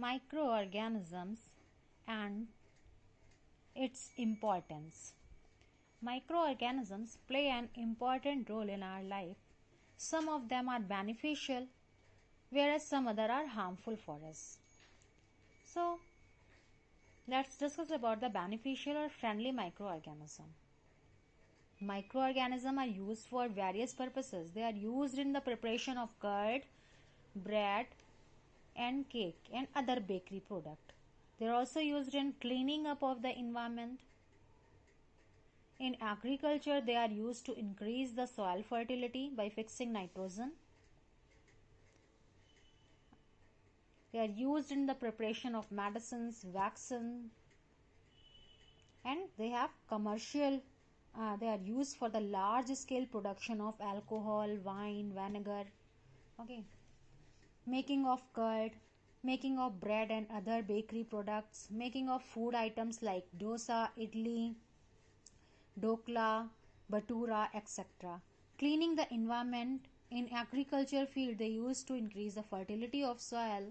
Microorganisms and its importance. Microorganisms play an important role in our life. Some of them are beneficial, whereas some other are harmful for us. So, let's discuss about the beneficial or friendly microorganism. Microorganisms are used for various purposes. They are used in the preparation of curd, bread, and cake and other bakery product. They are also used in cleaning up of the environment. In agriculture, they are used to increase the soil fertility by fixing nitrogen. They are used in the preparation of medicines, vaccine, and they have commercial. They are used for the large scale production of alcohol, wine, vinegar. Okay. Making of curd, making of bread and other bakery products, making of food items like dosa, idli, dokla, batura, etc. Cleaning the environment. In agriculture field, they used to increase the fertility of soil.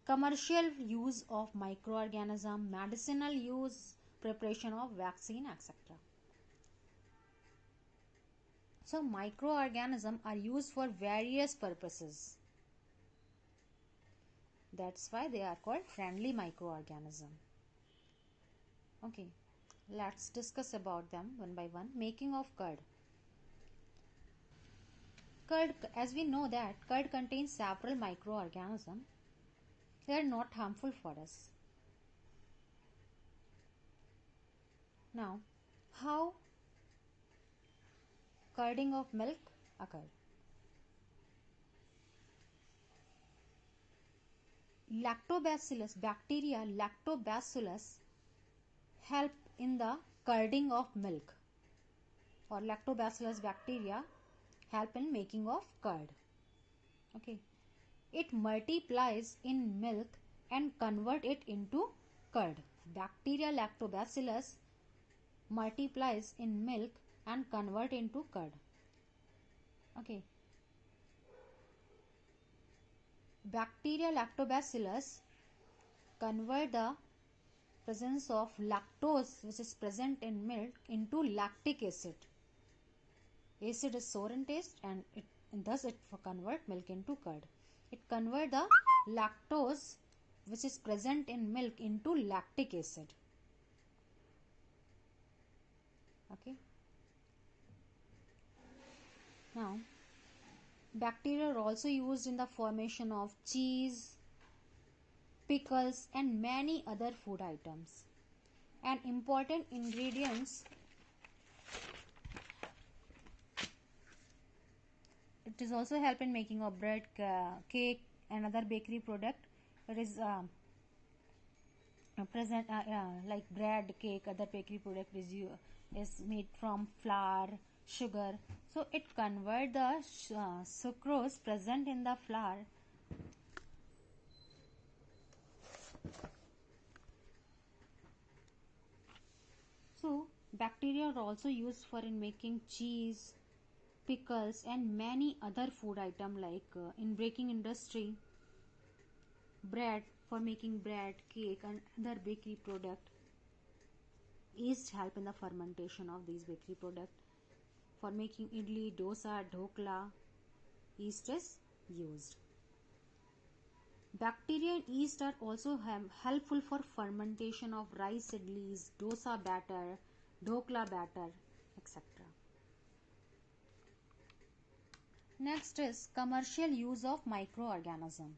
Commercial use of microorganism, medicinal use, preparation of vaccine, etc. So microorganisms are used for various purposes. That's why they are called friendly microorganism. Okay, let's discuss about them one by one. Making of curd. Curd, as we know that curd contains several microorganisms. They are not harmful for us. Now, how curding of milk occur? Lactobacillus bacteria, lactobacillus help in the curding of milk, or lactobacillus bacteria help in making of curd. Okay, it multiplies in milk and convert it into curd. Bacteria lactobacillus multiplies in milk and convert into curd. Okay, bacteria lactobacillus convert the presence of lactose which is present in milk into lactic acid. Acid is sour in taste and thus it convert milk into curd. It convert the lactose which is present in milk into lactic acid. Okay. Now, bacteria are also used in the formation of cheese, pickles and many other food items. And important ingredients, it is also help in making of bread, cake and other bakery product. It is present like bread, cake, other bakery product is made from flour, sugar. So it convert the sucrose present in the flour So bacteria are also used for in making cheese, pickles and many other food items like in baking industry, bread, for making bread, cake and other bakery product. Yeast help in the fermentation of these bakery product. For making idli, dosa, dhokla, yeast is used. Bacteria and yeast are also helpful for fermentation of rice idlis, dosa batter, dhokla batter, etc. Next is commercial use of microorganism.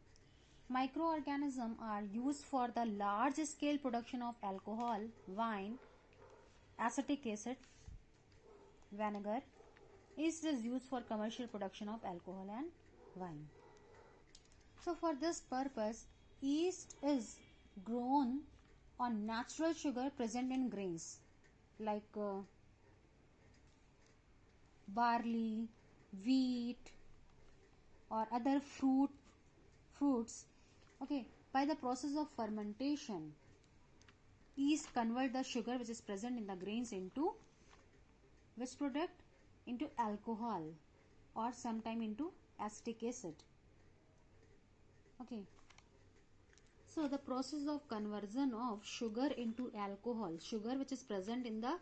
Microorganisms are used for the large scale production of alcohol, wine, acetic acid, vinegar. Yeast is used for commercial production of alcohol and wine. So for this purpose, yeast is grown on natural sugar present in grains like barley, wheat or other fruits. Okay, by the process of fermentation, yeast convert the sugar which is present in the grains into which product? Into alcohol or sometime into acetic acid. Okay, So the process of conversion of sugar into alcohol, sugar which is present in the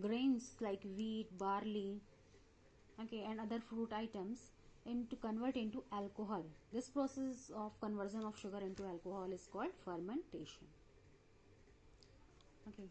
grains like wheat, barley, okay, and other fruit items, and to convert into alcohol. This process of conversion of sugar into alcohol is called fermentation. Okay.